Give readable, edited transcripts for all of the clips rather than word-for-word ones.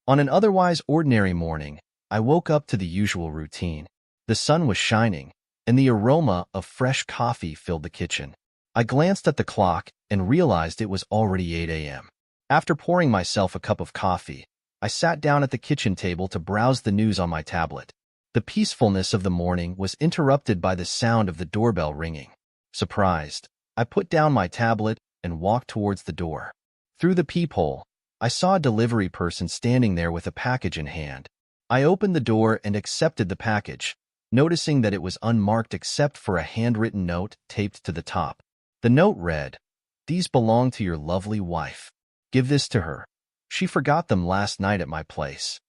On an otherwise ordinary morning, I woke up to the usual routine. The sun was shining, and the aroma of fresh coffee filled the kitchen. I glanced at the clock and realized it was already 8 a.m. After pouring myself a cup of coffee, I sat down at the kitchen table to browse the news on my tablet. The peacefulness of the morning was interrupted by the sound of the doorbell ringing. Surprised, I put down my tablet and walked towards the door. Through the peephole, I saw a delivery person standing there with a package in hand. I opened the door and accepted the package, noticing that it was unmarked except for a handwritten note taped to the top. The note read, "These belong to your lovely wife. Give this to her. She forgot them last night at my place."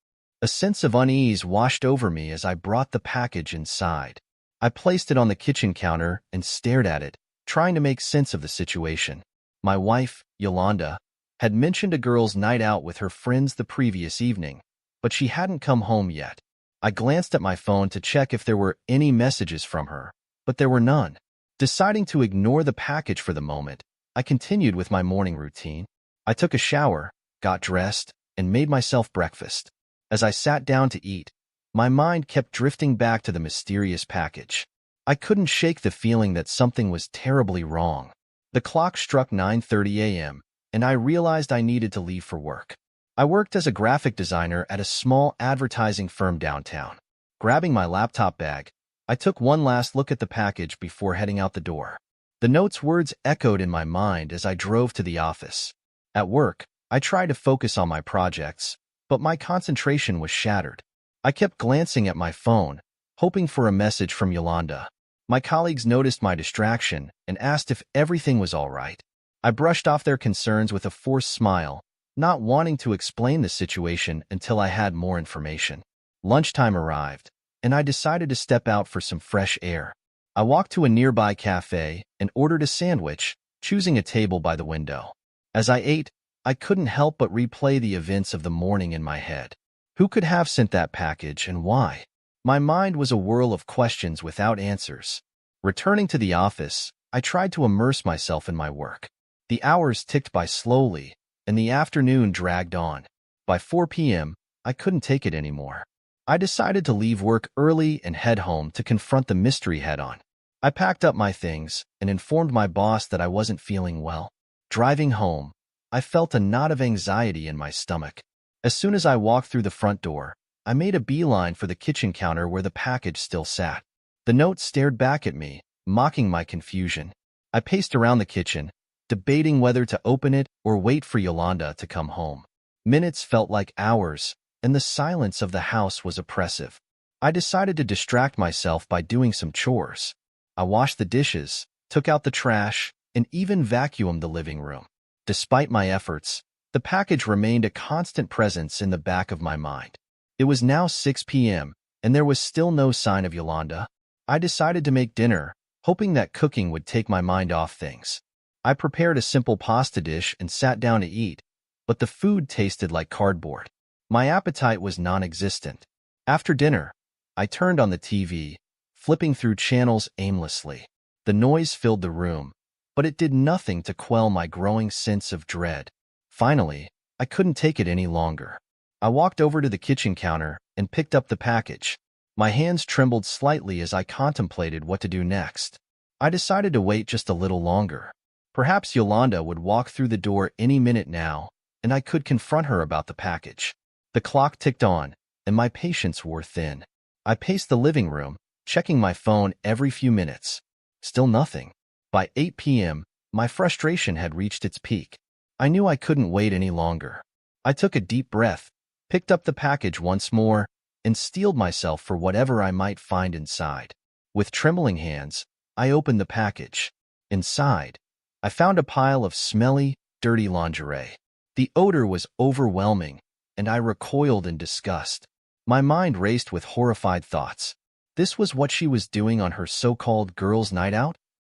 A sense of unease washed over me as I brought the package inside. I placed it on the kitchen counter and stared at it, trying to make sense of the situation. My wife, Yolanda, had mentioned a girls' night out with her friends the previous evening, but she hadn't come home yet. I glanced at my phone to check if there were any messages from her, but there were none. Deciding to ignore the package for the moment, I continued with my morning routine. I took a shower, got dressed, and made myself breakfast. As I sat down to eat, my mind kept drifting back to the mysterious package. I couldn't shake the feeling that something was terribly wrong. The clock struck 9:30 a.m., and I realized I needed to leave for work. I worked as a graphic designer at a small advertising firm downtown. Grabbing my laptop bag, I took one last look at the package before heading out the door. The note's words echoed in my mind as I drove to the office. At work, I tried to focus on my projects, but my concentration was shattered. I kept glancing at my phone, hoping for a message from Yolanda. My colleagues noticed my distraction and asked if everything was all right. I brushed off their concerns with a forced smile, not wanting to explain the situation until I had more information. Lunchtime arrived, and I decided to step out for some fresh air. I walked to a nearby cafe and ordered a sandwich, choosing a table by the window. As I ate, I couldn't help but replay the events of the morning in my head. Who could have sent that package and why? My mind was a whirl of questions without answers. Returning to the office, I tried to immerse myself in my work. The hours ticked by slowly, and the afternoon dragged on. By 4 p.m., I couldn't take it anymore. I decided to leave work early and head home to confront the mystery head-on. I packed up my things and informed my boss that I wasn't feeling well. Driving home, I felt a knot of anxiety in my stomach. As soon as I walked through the front door, I made a beeline for the kitchen counter where the package still sat. The note stared back at me, mocking my confusion. I paced around the kitchen, debating whether to open it or wait for Yolanda to come home. Minutes felt like hours, and the silence of the house was oppressive. I decided to distract myself by doing some chores. I washed the dishes, took out the trash, and even vacuumed the living room. Despite my efforts, the package remained a constant presence in the back of my mind. It was now 6 p.m., and there was still no sign of Yolanda. I decided to make dinner, hoping that cooking would take my mind off things. I prepared a simple pasta dish and sat down to eat, but the food tasted like cardboard. My appetite was non-existent. After dinner, I turned on the TV, flipping through channels aimlessly. The noise filled the room, but it did nothing to quell my growing sense of dread. Finally, I couldn't take it any longer. I walked over to the kitchen counter and picked up the package. My hands trembled slightly as I contemplated what to do next. I decided to wait just a little longer. Perhaps Yolanda would walk through the door any minute now, and I could confront her about the package. The clock ticked on, and my patience wore thin. I paced the living room, checking my phone every few minutes. Still nothing. By 8 p.m., my frustration had reached its peak. I knew I couldn't wait any longer. I took a deep breath, picked up the package once more, and steeled myself for whatever I might find inside. With trembling hands, I opened the package. Inside, I found a pile of smelly, dirty lingerie. The odor was overwhelming, and I recoiled in disgust. My mind raced with horrified thoughts. This was what she was doing on her so-called girls' night out?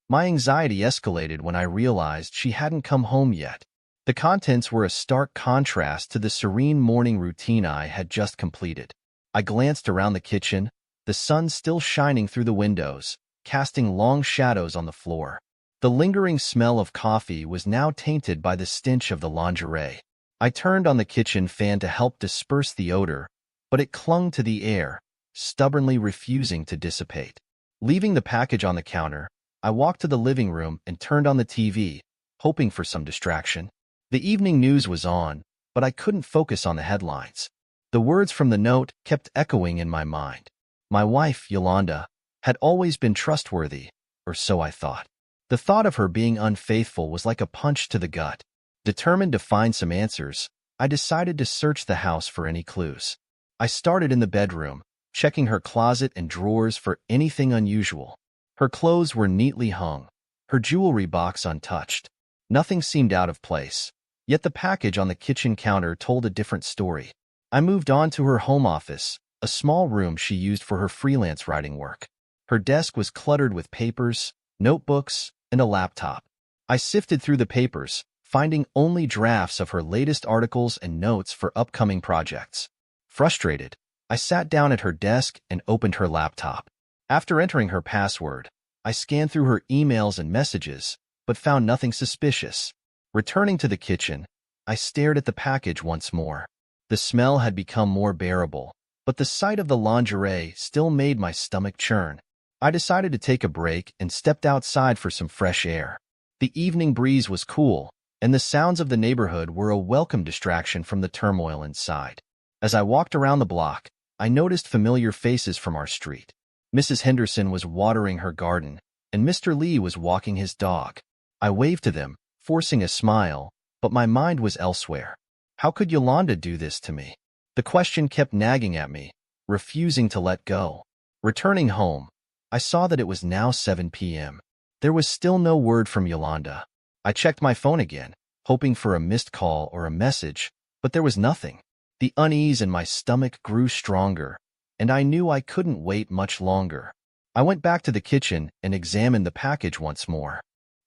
My anxiety escalated when I realized she hadn't come home yet. The contents were a stark contrast to the serene morning routine I had just completed. I glanced around the kitchen, the sun still shining through the windows, casting long shadows on the floor. The lingering smell of coffee was now tainted by the stench of the lingerie. I turned on the kitchen fan to help disperse the odor, but it clung to the air, stubbornly refusing to dissipate. Leaving the package on the counter, I walked to the living room and turned on the TV, hoping for some distraction. The evening news was on, but I couldn't focus on the headlines. The words from the note kept echoing in my mind. My wife, Yolanda, had always been trustworthy, or so I thought. The thought of her being unfaithful was like a punch to the gut. Determined to find some answers, I decided to search the house for any clues. I started in the bedroom, checking her closet and drawers for anything unusual. Her clothes were neatly hung, her jewelry box untouched. Nothing seemed out of place, yet the package on the kitchen counter told a different story. I moved on to her home office, a small room she used for her freelance writing work. Her desk was cluttered with papers, notebooks, and a laptop. I sifted through the papers, finding only drafts of her latest articles and notes for upcoming projects. Frustrated, I sat down at her desk and opened her laptop. After entering her password, I scanned through her emails and messages, but found nothing suspicious. Returning to the kitchen, I stared at the package once more. The smell had become more bearable, but the sight of the lingerie still made my stomach churn. I decided to take a break and stepped outside for some fresh air. The evening breeze was cool, and the sounds of the neighborhood were a welcome distraction from the turmoil inside. As I walked around the block, I noticed familiar faces from our street. Mrs. Henderson was watering her garden, and Mr. Lee was walking his dog. I waved to them, forcing a smile, but my mind was elsewhere. How could Yolanda do this to me? The question kept nagging at me, refusing to let go. Returning home, I saw that it was now 7 p.m. There was still no word from Yolanda. I checked my phone again, hoping for a missed call or a message, but there was nothing. The unease in my stomach grew stronger, and I knew I couldn't wait much longer. I went back to the kitchen and examined the package once more.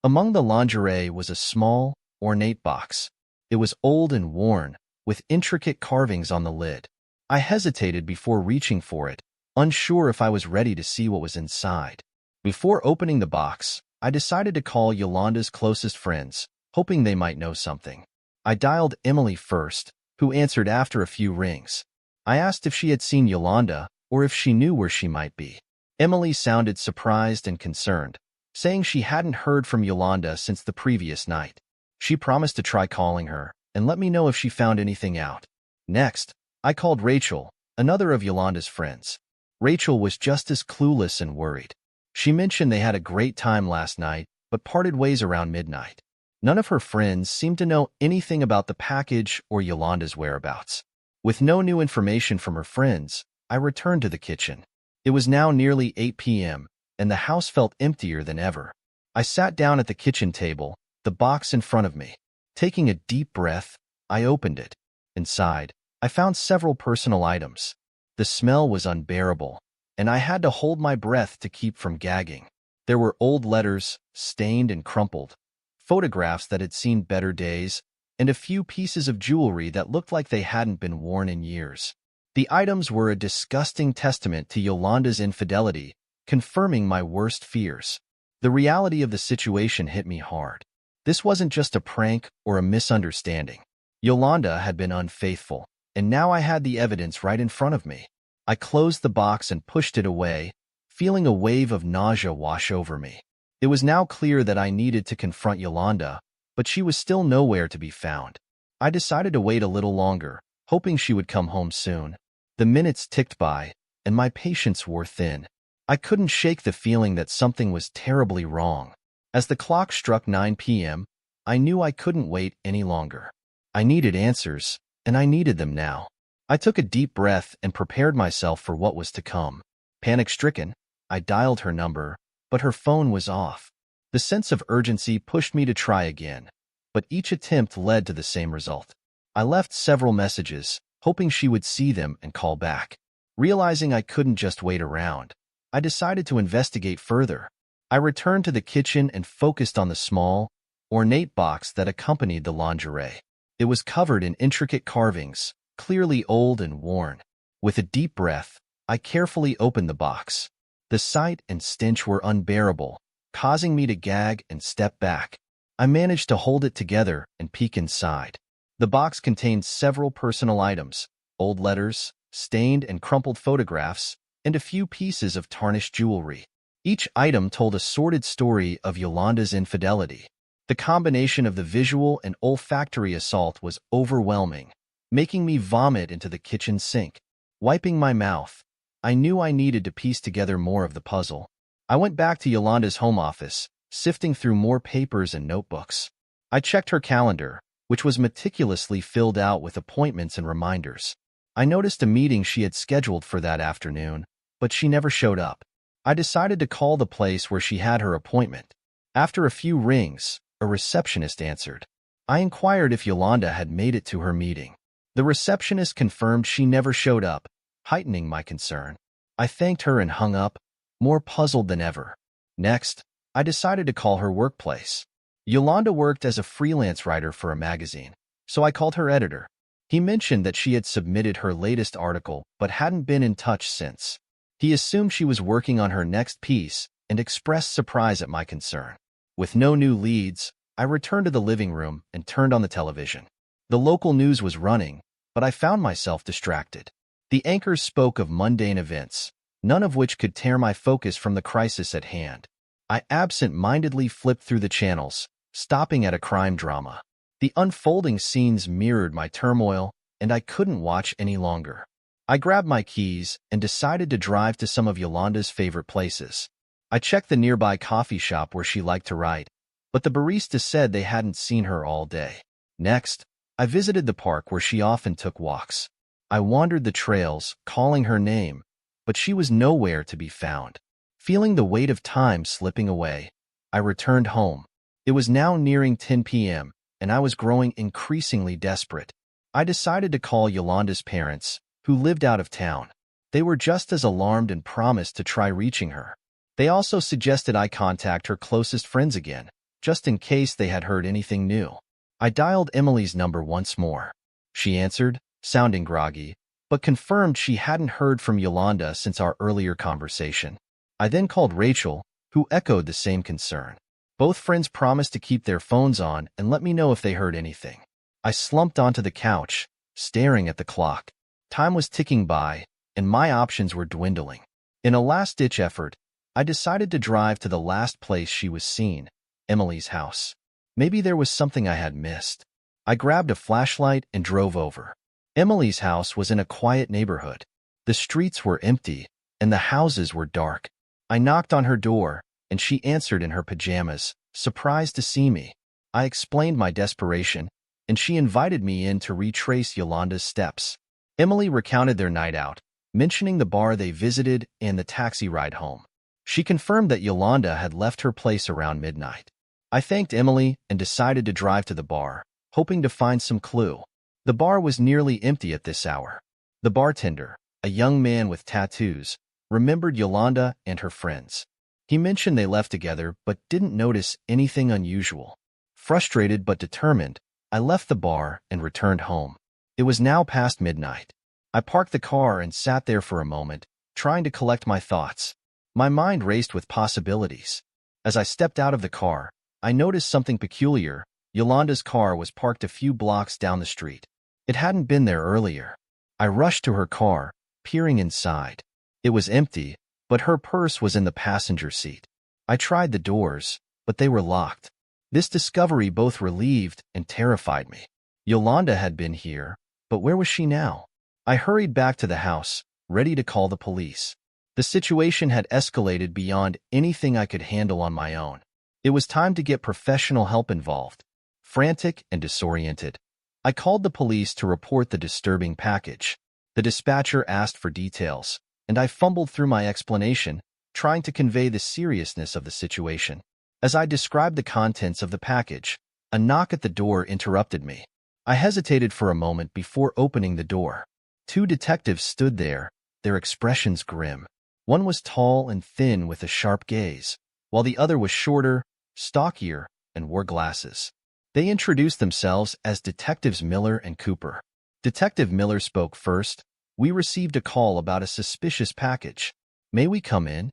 Among the lingerie was a small, ornate box. It was old and worn, with intricate carvings on the lid. I hesitated before reaching for it, unsure if I was ready to see what was inside. Before opening the box, I decided to call Yolanda's closest friends, hoping they might know something. I dialed Emily first, who answered after a few rings. I asked if she had seen Yolanda or if she knew where she might be. Emily sounded surprised and concerned, saying she hadn't heard from Yolanda since the previous night. She promised to try calling her and let me know if she found anything out. Next, I called Rachel, another of Yolanda's friends. Rachel was just as clueless and worried. She mentioned they had a great time last night, but parted ways around midnight. None of her friends seemed to know anything about the package or Yolanda's whereabouts. With no new information from her friends, I returned to the kitchen. It was now nearly 8 p.m., and the house felt emptier than ever. I sat down at the kitchen table, the box in front of me. Taking a deep breath, I opened it. Inside, I found several personal items. The smell was unbearable, and I had to hold my breath to keep from gagging. There were old letters, stained and crumpled, photographs that had seen better days, and a few pieces of jewelry that looked like they hadn't been worn in years. The items were a disgusting testament to Yolanda's infidelity, confirming my worst fears. The reality of the situation hit me hard. This wasn't just a prank or a misunderstanding. Yolanda had been unfaithful, and now I had the evidence right in front of me. I closed the box and pushed it away, feeling a wave of nausea wash over me. It was now clear that I needed to confront Yolanda, but she was still nowhere to be found. I decided to wait a little longer, hoping she would come home soon. The minutes ticked by, and my patience wore thin. I couldn't shake the feeling that something was terribly wrong. As the clock struck 9 p.m., I knew I couldn't wait any longer. I needed answers, and I needed them now. I took a deep breath and prepared myself for what was to come. Panic-stricken, I dialed her number, but her phone was off. The sense of urgency pushed me to try again, but each attempt led to the same result. I left several messages, hoping she would see them and call back. Realizing I couldn't just wait around, I decided to investigate further. I returned to the kitchen and focused on the small, ornate box that accompanied the lingerie. It was covered in intricate carvings, clearly old and worn. With a deep breath, I carefully opened the box. The sight and stench were unbearable, causing me to gag and step back. I managed to hold it together and peek inside. The box contained several personal items, old letters, stained and crumpled photographs, and a few pieces of tarnished jewelry. Each item told a sordid story of Yolanda's infidelity. The combination of the visual and olfactory assault was overwhelming, making me vomit into the kitchen sink. Wiping my mouth, I knew I needed to piece together more of the puzzle. I went back to Yolanda's home office, sifting through more papers and notebooks. I checked her calendar, which was meticulously filled out with appointments and reminders. I noticed a meeting she had scheduled for that afternoon, but she never showed up. I decided to call the place where she had her appointment. After a few rings, a receptionist answered. I inquired if Yolanda had made it to her meeting. The receptionist confirmed she never showed up, heightening my concern. I thanked her and hung up, more puzzled than ever. Next, I decided to call her workplace. Yolanda worked as a freelance writer for a magazine, so I called her editor. He mentioned that she had submitted her latest article but hadn't been in touch since. He assumed she was working on her next piece and expressed surprise at my concern. With no new leads, I returned to the living room and turned on the television. The local news was running, but I found myself distracted. The anchors spoke of mundane events, none of which could tear my focus from the crisis at hand. I absent-mindedly flipped through the channels, stopping at a crime drama. The unfolding scenes mirrored my turmoil, and I couldn't watch any longer. I grabbed my keys and decided to drive to some of Yolanda's favorite places. I checked the nearby coffee shop where she liked to write, but the barista said they hadn't seen her all day. Next, I visited the park where she often took walks. I wandered the trails, calling her name, but she was nowhere to be found. Feeling the weight of time slipping away, I returned home. It was now nearing 10 p.m., and I was growing increasingly desperate. I decided to call Yolanda's parents, who lived out of town. They were just as alarmed and promised to try reaching her. They also suggested I contact her closest friends again, just in case they had heard anything new. I dialed Emily's number once more. She answered, sounding groggy, but confirmed she hadn't heard from Yolanda since our earlier conversation. I then called Rachel, who echoed the same concern. Both friends promised to keep their phones on and let me know if they heard anything. I slumped onto the couch, staring at the clock. Time was ticking by, and my options were dwindling. In a last-ditch effort, I decided to drive to the last place she was seen, Emily's house. Maybe there was something I had missed. I grabbed a flashlight and drove over. Emily's house was in a quiet neighborhood. The streets were empty, and the houses were dark. I knocked on her door, and she answered in her pajamas, surprised to see me. I explained my desperation, and she invited me in to retrace Yolanda's steps. Emily recounted their night out, mentioning the bar they visited and the taxi ride home. She confirmed that Yolanda had left her place around midnight. I thanked Emily and decided to drive to the bar, hoping to find some clue. The bar was nearly empty at this hour. The bartender, a young man with tattoos, remembered Yolanda and her friends. He mentioned they left together but didn't notice anything unusual. Frustrated but determined, I left the bar and returned home. It was now past midnight. I parked the car and sat there for a moment, trying to collect my thoughts. My mind raced with possibilities. As I stepped out of the car, I noticed something peculiar. Yolanda's car was parked a few blocks down the street. It hadn't been there earlier. I rushed to her car, peering inside. It was empty, but her purse was in the passenger seat. I tried the doors, but they were locked. This discovery both relieved and terrified me. Yolanda had been here, but where was she now? I hurried back to the house, ready to call the police. The situation had escalated beyond anything I could handle on my own. It was time to get professional help involved. Frantic and disoriented, I called the police to report the disturbing package. The dispatcher asked for details, and I fumbled through my explanation, trying to convey the seriousness of the situation. As I described the contents of the package, a knock at the door interrupted me. I hesitated for a moment before opening the door. Two detectives stood there, their expressions grim. One was tall and thin with a sharp gaze, while the other was shorter, stockier, and wore glasses. They introduced themselves as Detectives Miller and Cooper. Detective Miller spoke first. We received a call about a suspicious package. May we come in?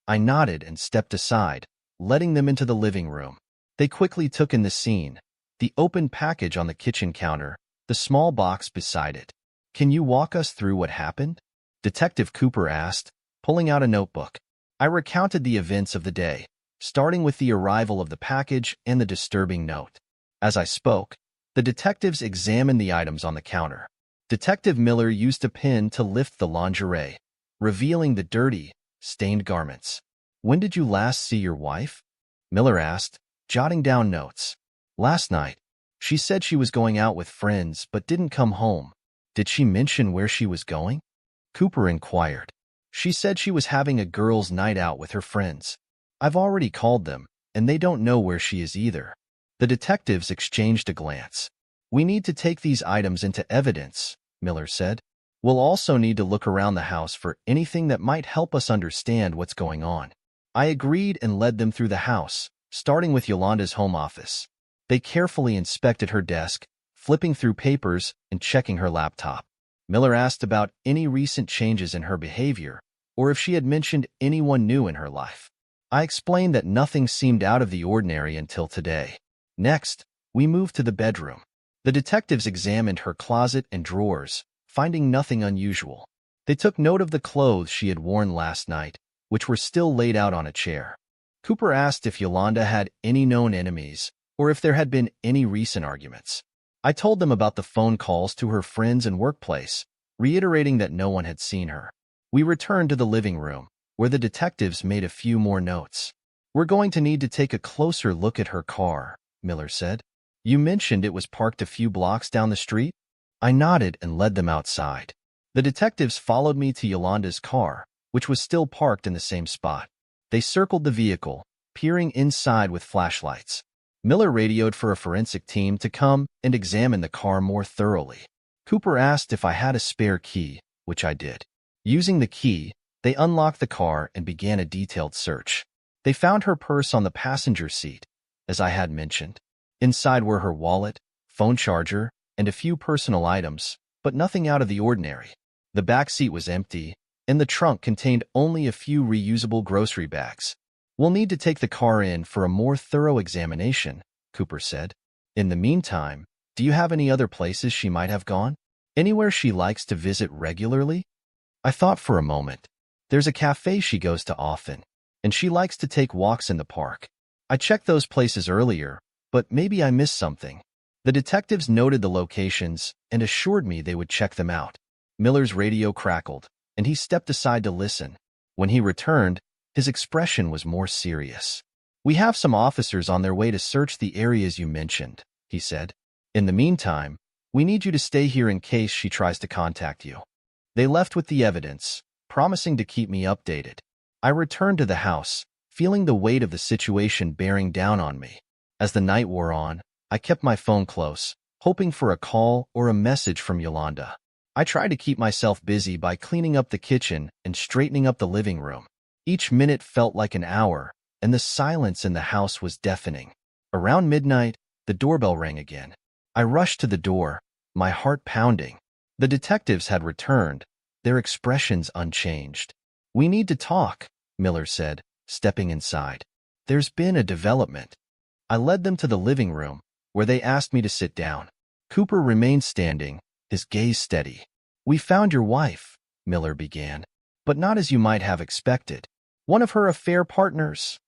I nodded and stepped aside, letting them into the living room. They quickly took in the scene. the open package on the kitchen counter, the small box beside it. Can you walk us through what happened? Detective Cooper asked, pulling out a notebook. I recounted the events of the day, starting with the arrival of the package and the disturbing note. As I spoke, the detectives examined the items on the counter. Detective Miller used a pin to lift the lingerie, revealing the dirty, stained garments. When did you last see your wife? Miller asked, jotting down notes. Last night. She said she was going out with friends but didn't come home. Did she mention where she was going? Cooper inquired. She said she was having a girls' night out with her friends. I've already called them, and they don't know where she is either. The detectives exchanged a glance. We need to take these items into evidence, Miller said. We'll also need to look around the house for anything that might help us understand what's going on. I agreed and led them through the house, starting with Yolanda's home office. They carefully inspected her desk, flipping through papers and checking her laptop. Miller asked about any recent changes in her behavior, or if she had mentioned anyone new in her life. I explained that nothing seemed out of the ordinary until today. Next, we moved to the bedroom. The detectives examined her closet and drawers, finding nothing unusual. They took note of the clothes she had worn last night, which were still laid out on a chair. Cooper asked if Yolanda had any known enemies, or if there had been any recent arguments. I told them about the phone calls to her friends and workplace, reiterating that no one had seen her. We returned to the living room, where the detectives made a few more notes. We're going to need to take a closer look at her car, Miller said. You mentioned it was parked a few blocks down the street? I nodded and led them outside. The detectives followed me to Yolanda's car, which was still parked in the same spot. They circled the vehicle, peering inside with flashlights. Miller radioed for a forensic team to come and examine the car more thoroughly. Cooper asked if I had a spare key, which I did. Using the key, they unlocked the car and began a detailed search. They found her purse on the passenger seat, as I had mentioned. Inside were her wallet, phone charger, and a few personal items, but nothing out of the ordinary. The back seat was empty, and the trunk contained only a few reusable grocery bags. We'll need to take the car in for a more thorough examination, Cooper said. In the meantime, do you have any other places she might have gone? Anywhere she likes to visit regularly? I thought for a moment. There's a cafe she goes to often, and she likes to take walks in the park. I checked those places earlier, but maybe I missed something. The detectives noted the locations and assured me they would check them out. Miller's radio crackled, and he stepped aside to listen. When he returned, his expression was more serious. We have some officers on their way to search the areas you mentioned, he said. In the meantime, we need you to stay here in case she tries to contact you. They left with the evidence, promising to keep me updated. I returned to the house, feeling the weight of the situation bearing down on me. As the night wore on, I kept my phone close, hoping for a call or a message from Yolanda. I tried to keep myself busy by cleaning up the kitchen and straightening up the living room. Each minute felt like an hour, and the silence in the house was deafening. Around midnight, the doorbell rang again. I rushed to the door, my heart pounding. The detectives had returned, their expressions unchanged. We need to talk, Miller said, stepping inside. There's been a development. I led them to the living room, where they asked me to sit down. Cooper remained standing, his gaze steady. We found your wife, Miller began, but not as you might have expected. One of her affair partners.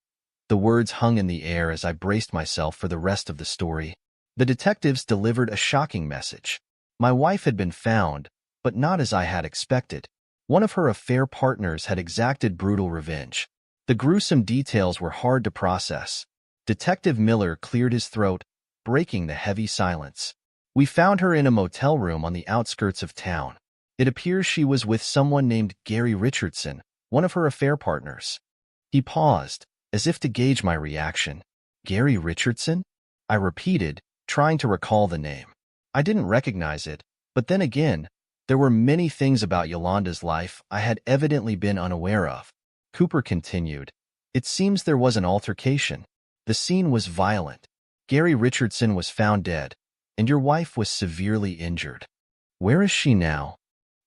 The words hung in the air as I braced myself for the rest of the story. The detectives delivered a shocking message. My wife had been found, but not as I had expected. One of her affair partners had exacted brutal revenge. The gruesome details were hard to process. Detective Miller cleared his throat, breaking the heavy silence. We found her in a motel room on the outskirts of town. It appears she was with someone named Gary Richardson, one of her affair partners. He paused, as if to gauge my reaction. Gary Richardson? I repeated, trying to recall the name. I didn't recognize it, but then again, there were many things about Yolanda's life I had evidently been unaware of. Cooper continued. It seems there was an altercation. The scene was violent. Gary Richardson was found dead, and your wife was severely injured. Where is she now?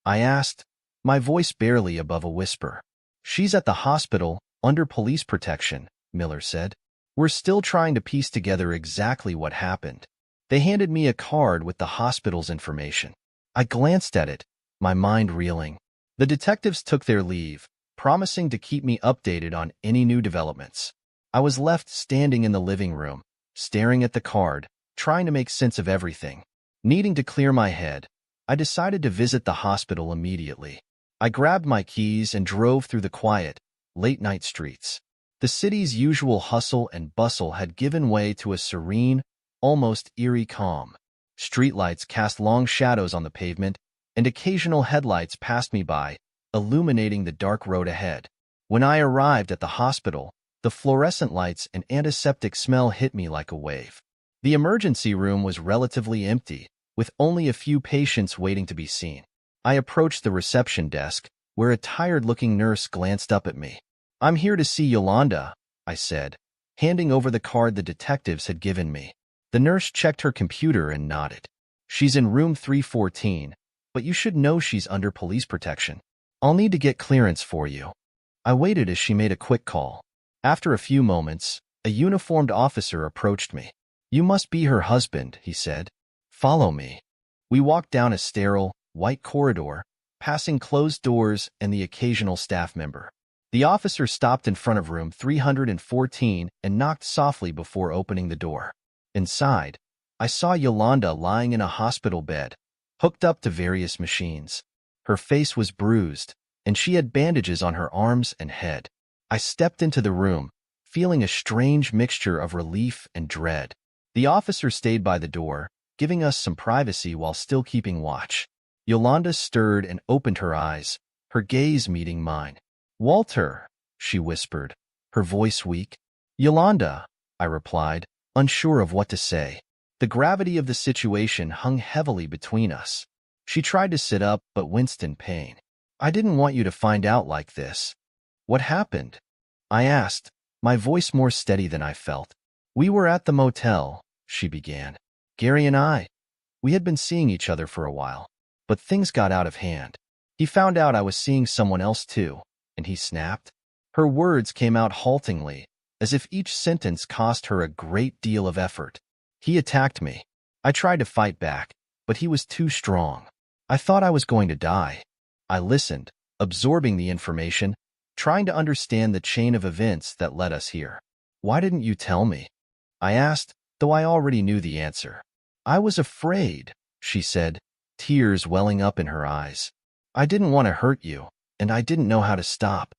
I asked, my voice barely above a whisper. She's at the hospital, under police protection, Miller said. We're still trying to piece together exactly what happened. They handed me a card with the hospital's information. I glanced at it, my mind reeling. The detectives took their leave, promising to keep me updated on any new developments. I was left standing in the living room, staring at the card, trying to make sense of everything. Needing to clear my head, I decided to visit the hospital immediately. I grabbed my keys and drove through the quiet, late-night streets. The city's usual hustle and bustle had given way to a serene, almost eerie calm. Streetlights cast long shadows on the pavement, and occasional headlights passed me by, illuminating the dark road ahead. When I arrived at the hospital, the fluorescent lights and antiseptic smell hit me like a wave. The emergency room was relatively empty, with only a few patients waiting to be seen. I approached the reception desk, where a tired-looking nurse glanced up at me. "I'm here to see Yolanda," I said, handing over the card the detectives had given me. The nurse checked her computer and nodded. "She's in room 314, but you should know she's under police protection. I'll need to get clearance for you." I waited as she made a quick call. After a few moments, a uniformed officer approached me. "You must be her husband," he said. "Follow me." We walked down a sterile, white corridor, passing closed doors and the occasional staff member. The officer stopped in front of room 314 and knocked softly before opening the door. Inside, I saw Yolanda lying in a hospital bed, hooked up to various machines. Her face was bruised, and she had bandages on her arms and head. I stepped into the room, feeling a strange mixture of relief and dread. The officer stayed by the door, giving us some privacy while still keeping watch. Yolanda stirred and opened her eyes, her gaze meeting mine. "Walter," she whispered, her voice weak. "Yolanda," I replied, unsure of what to say. The gravity of the situation hung heavily between us. She tried to sit up but winced in pain. "I didn't want you to find out like this." "What happened?" I asked, my voice more steady than I felt. "We were at the motel," she began. "Gary and we had been seeing each other for a while, but things got out of hand. He found out I was seeing someone else too, and he snapped." Her words came out haltingly, as if each sentence cost her a great deal of effort. "He attacked me. I tried to fight back, but he was too strong. I thought I was going to die." I listened, absorbing the information, trying to understand the chain of events that led us here. "Why didn't you tell me?" I asked, though I already knew the answer. "I was afraid," she said, tears welling up in her eyes. "I didn't want to hurt you, and I didn't know how to stop."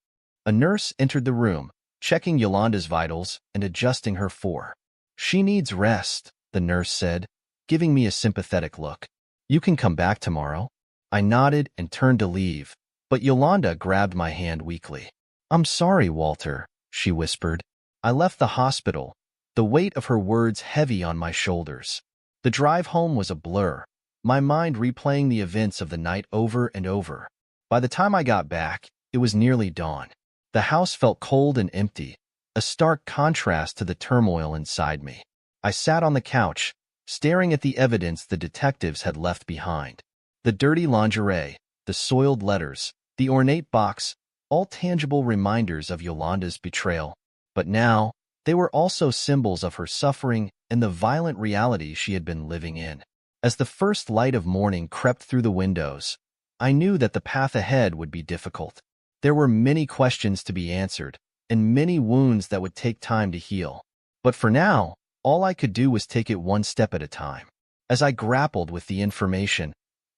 A nurse entered the room, checking Yolanda's vitals and adjusting her for. "She needs rest," the nurse said, giving me a sympathetic look. "You can come back tomorrow." I nodded and turned to leave, but Yolanda grabbed my hand weakly. "I'm sorry, Walter," she whispered. I left the hospital, the weight of her words heavy on my shoulders. The drive home was a blur, my mind replaying the events of the night over and over. By the time I got back, it was nearly dawn. The house felt cold and empty, a stark contrast to the turmoil inside me. I sat on the couch, staring at the evidence the detectives had left behind. The dirty lingerie, the soiled letters, the ornate box, all tangible reminders of Yolanda's betrayal. But now, they were also symbols of her suffering and the violent reality she had been living in. As the first light of morning crept through the windows, I knew that the path ahead would be difficult. There were many questions to be answered, and many wounds that would take time to heal. But for now, all I could do was take it one step at a time. As I grappled with the information,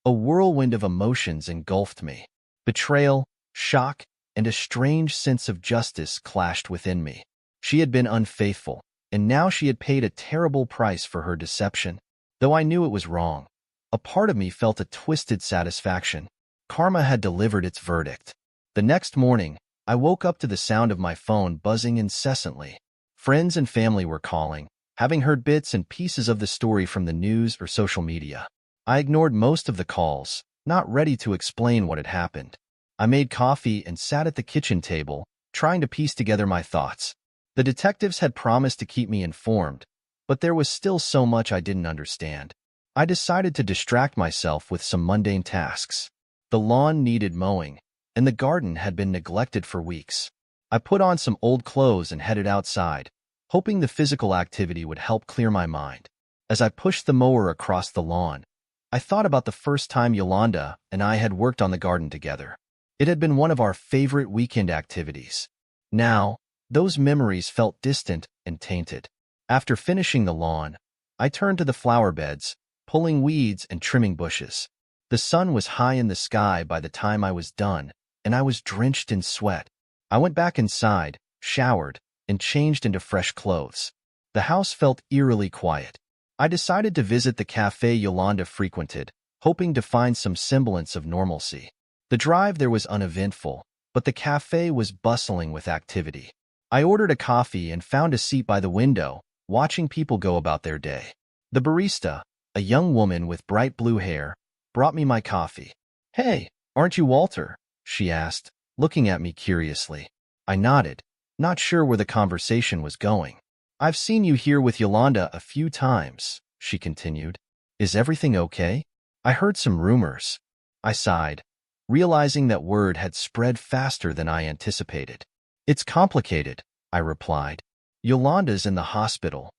a whirlwind of emotions engulfed me. Betrayal, shock, and a strange sense of justice clashed within me. She had been unfaithful, and now she had paid a terrible price for her deception. Though I knew it was wrong, a part of me felt a twisted satisfaction. Karma had delivered its verdict. The next morning, I woke up to the sound of my phone buzzing incessantly. Friends and family were calling, having heard bits and pieces of the story from the news or social media. I ignored most of the calls, not ready to explain what had happened. I made coffee and sat at the kitchen table, trying to piece together my thoughts. The detectives had promised to keep me informed, but there was still so much I didn't understand. I decided to distract myself with some mundane tasks. The lawn needed mowing, and the garden had been neglected for weeks. I put on some old clothes and headed outside, hoping the physical activity would help clear my mind. As I pushed the mower across the lawn, I thought about the first time Yolanda and I had worked on the garden together. It had been one of our favorite weekend activities. Now, those memories felt distant and tainted. After finishing the lawn, I turned to the flower beds, pulling weeds and trimming bushes. The sun was high in the sky by the time I was done, and I was drenched in sweat. I went back inside, showered, and changed into fresh clothes. The house felt eerily quiet. I decided to visit the cafe Yolanda frequented, hoping to find some semblance of normalcy. The drive there was uneventful, but the cafe was bustling with activity. I ordered a coffee and found a seat by the window, watching people go about their day. The barista, a young woman with bright blue hair, brought me my coffee. "Hey, aren't you Walter?" she asked, looking at me curiously. I nodded, not sure where the conversation was going. "I've seen you here with Yolanda a few times," she continued. "Is everything okay? I heard some rumors." I sighed, realizing that word had spread faster than I anticipated. "It's complicated," I replied. "Yolanda's in the hospital."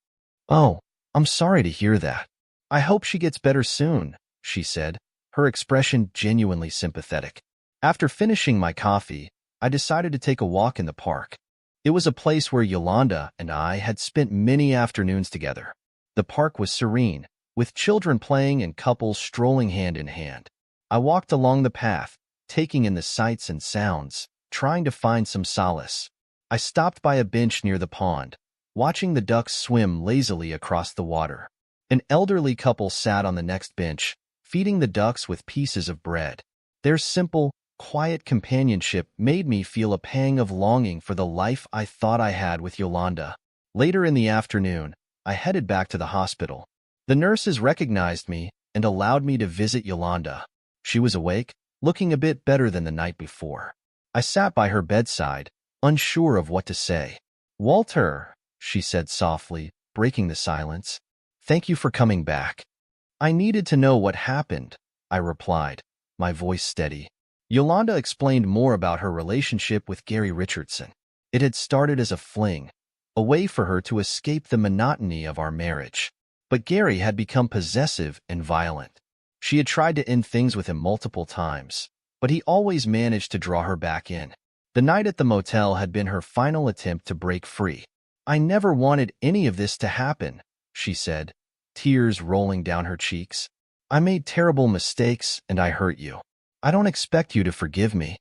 "Oh, I'm sorry to hear that. I hope she gets better soon," she said, her expression genuinely sympathetic. After finishing my coffee, I decided to take a walk in the park. It was a place where Yolanda and I had spent many afternoons together. The park was serene, with children playing and couples strolling hand in hand. I walked along the path, taking in the sights and sounds, trying to find some solace. I stopped by a bench near the pond, watching the ducks swim lazily across the water. An elderly couple sat on the next bench, feeding the ducks with pieces of bread. Their simple, quiet companionship made me feel a pang of longing for the life I thought I had with Yolanda. Later in the afternoon, I headed back to the hospital. The nurses recognized me and allowed me to visit Yolanda. She was awake, looking a bit better than the night before. I sat by her bedside, unsure of what to say. "Walter," she said softly, breaking the silence. "Thank you for coming back." "I needed to know what happened," I replied, my voice steady. Yolanda explained more about her relationship with Gary Richardson. It had started as a fling, a way for her to escape the monotony of our marriage. But Gary had become possessive and violent. She had tried to end things with him multiple times, but he always managed to draw her back in. The night at the motel had been her final attempt to break free. "I never wanted any of this to happen," she said, tears rolling down her cheeks. "I made terrible mistakes and I hurt you. I don't expect you to forgive me."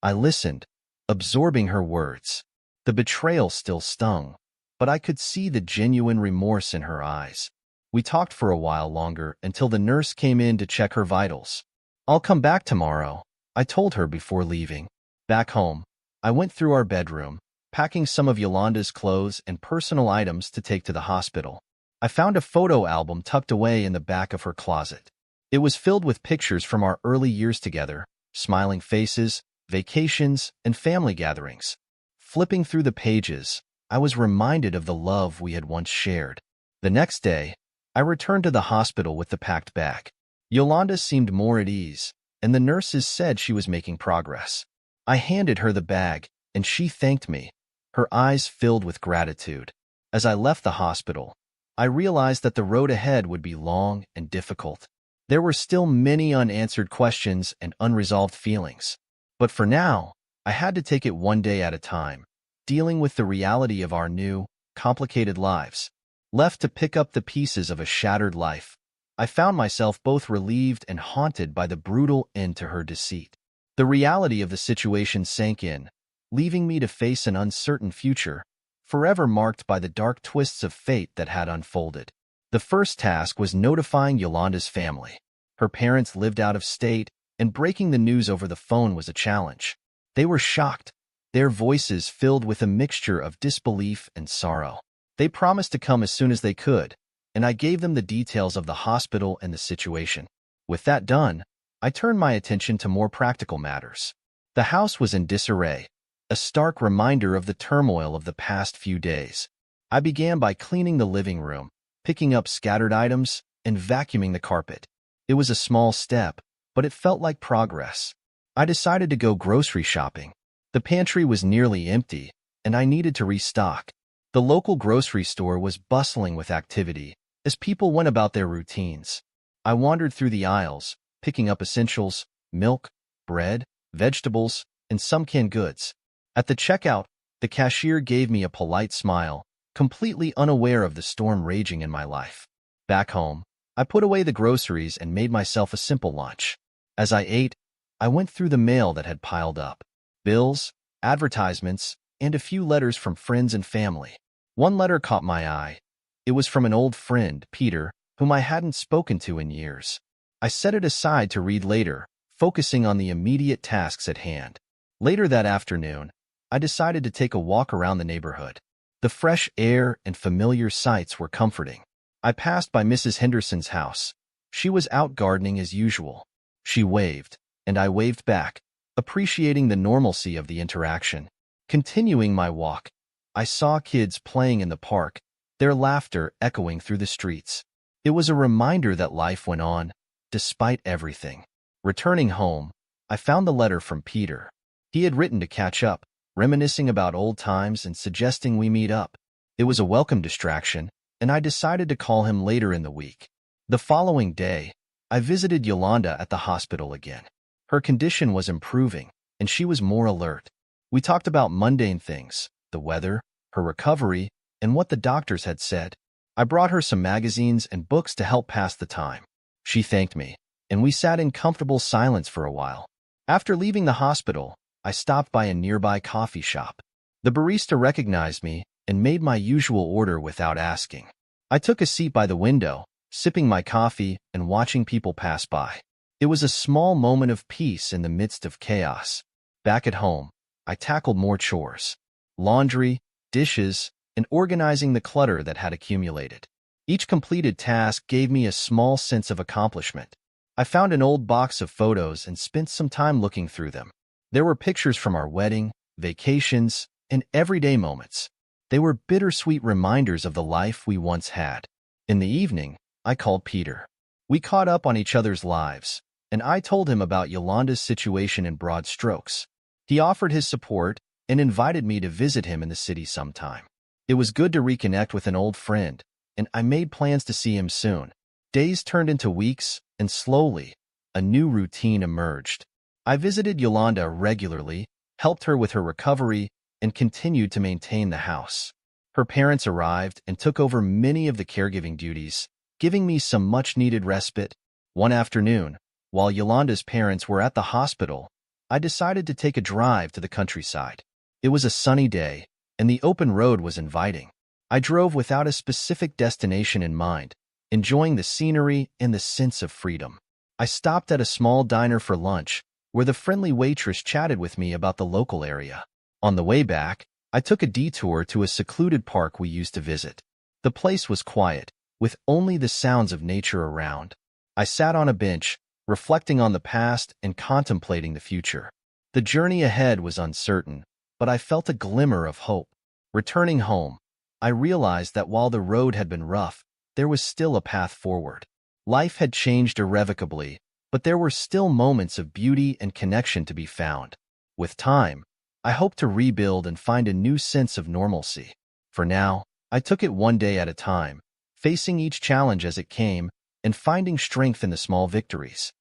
I listened, absorbing her words. The betrayal still stung, but I could see the genuine remorse in her eyes. We talked for a while longer until the nurse came in to check her vitals. "I'll come back tomorrow," I told her before leaving. Back home, I went through our bedroom, packing some of Yolanda's clothes and personal items to take to the hospital. I found a photo album tucked away in the back of her closet. It was filled with pictures from our early years together, smiling faces, vacations, and family gatherings. Flipping through the pages, I was reminded of the love we had once shared. The next day, I returned to the hospital with the packed bag. Yolanda seemed more at ease, and the nurses said she was making progress. I handed her the bag, and she thanked me, her eyes filled with gratitude. As I left the hospital, I realized that the road ahead would be long and difficult. There were still many unanswered questions and unresolved feelings. But for now, I had to take it one day at a time, dealing with the reality of our new, complicated lives. Left to pick up the pieces of a shattered life, I found myself both relieved and haunted by the brutal end to her deceit. The reality of the situation sank in, leaving me to face an uncertain future, forever marked by the dark twists of fate that had unfolded. The first task was notifying Yolanda's family. Her parents lived out of state, and breaking the news over the phone was a challenge. They were shocked, their voices filled with a mixture of disbelief and sorrow. They promised to come as soon as they could, and I gave them the details of the hospital and the situation. With that done, I turned my attention to more practical matters. The house was in disarray, a stark reminder of the turmoil of the past few days. I began by cleaning the living room, picking up scattered items, and vacuuming the carpet. It was a small step, but it felt like progress. I decided to go grocery shopping. The pantry was nearly empty, and I needed to restock. The local grocery store was bustling with activity, As people went about their routines, I wandered through the aisles, picking up essentials, milk, bread, vegetables, and some canned goods. At the checkout, the cashier gave me a polite smile, completely unaware of the storm raging in my life. Back home, I put away the groceries and made myself a simple lunch. As I ate, I went through the mail that had piled up. Bills, advertisements, and a few letters from friends and family. One letter caught my eye. It was from an old friend, Peter, whom I hadn't spoken to in years. I set it aside to read later, focusing on the immediate tasks at hand. Later that afternoon, I decided to take a walk around the neighborhood. The fresh air and familiar sights were comforting. I passed by Mrs. Henderson's house. She was out gardening as usual. She waved, and I waved back, appreciating the normalcy of the interaction. Continuing my walk, I saw kids playing in the park, their laughter echoing through the streets. It was a reminder that life went on, despite everything. Returning home, I found the letter from Peter. He had written to catch up, reminiscing about old times and suggesting we meet up. It was a welcome distraction, and I decided to call him later in the week. The following day, I visited Yolanda at the hospital again. Her condition was improving, and she was more alert. We talked about mundane things, the weather, her recovery, and what the doctors had said. I brought her some magazines and books to help pass the time. She thanked me, and we sat in comfortable silence for a while. After leaving the hospital, I stopped by a nearby coffee shop. The barista recognized me and made my usual order without asking. I took a seat by the window, sipping my coffee and watching people pass by. It was a small moment of peace in the midst of chaos. Back at home, I tackled more chores. Laundry, dishes, and organizing the clutter that had accumulated. Each completed task gave me a small sense of accomplishment. I found an old box of photos and spent some time looking through them. There were pictures from our wedding, vacations, and everyday moments. They were bittersweet reminders of the life we once had. In the evening, I called Peter. We caught up on each other's lives, and I told him about Yolanda's situation in broad strokes. He offered his support and invited me to visit him in the city sometime. It was good to reconnect with an old friend, and I made plans to see him soon. Days turned into weeks, and slowly, a new routine emerged. I visited Yolanda regularly, helped her with her recovery, and continued to maintain the house. Her parents arrived and took over many of the caregiving duties, giving me some much-needed respite. One afternoon, while Yolanda's parents were at the hospital, I decided to take a drive to the countryside. It was a sunny day, and the open road was inviting. I drove without a specific destination in mind, enjoying the scenery and the sense of freedom. I stopped at a small diner for lunch, where the friendly waitress chatted with me about the local area. On the way back, I took a detour to a secluded park we used to visit. The place was quiet, with only the sounds of nature around. I sat on a bench, reflecting on the past and contemplating the future. The journey ahead was uncertain, but I felt a glimmer of hope. Returning home, I realized that while the road had been rough, there was still a path forward. Life had changed irrevocably, but there were still moments of beauty and connection to be found. With time, I hope to rebuild and find a new sense of normalcy. For now, I took it one day at a time, facing each challenge as it came and finding strength in the small victories.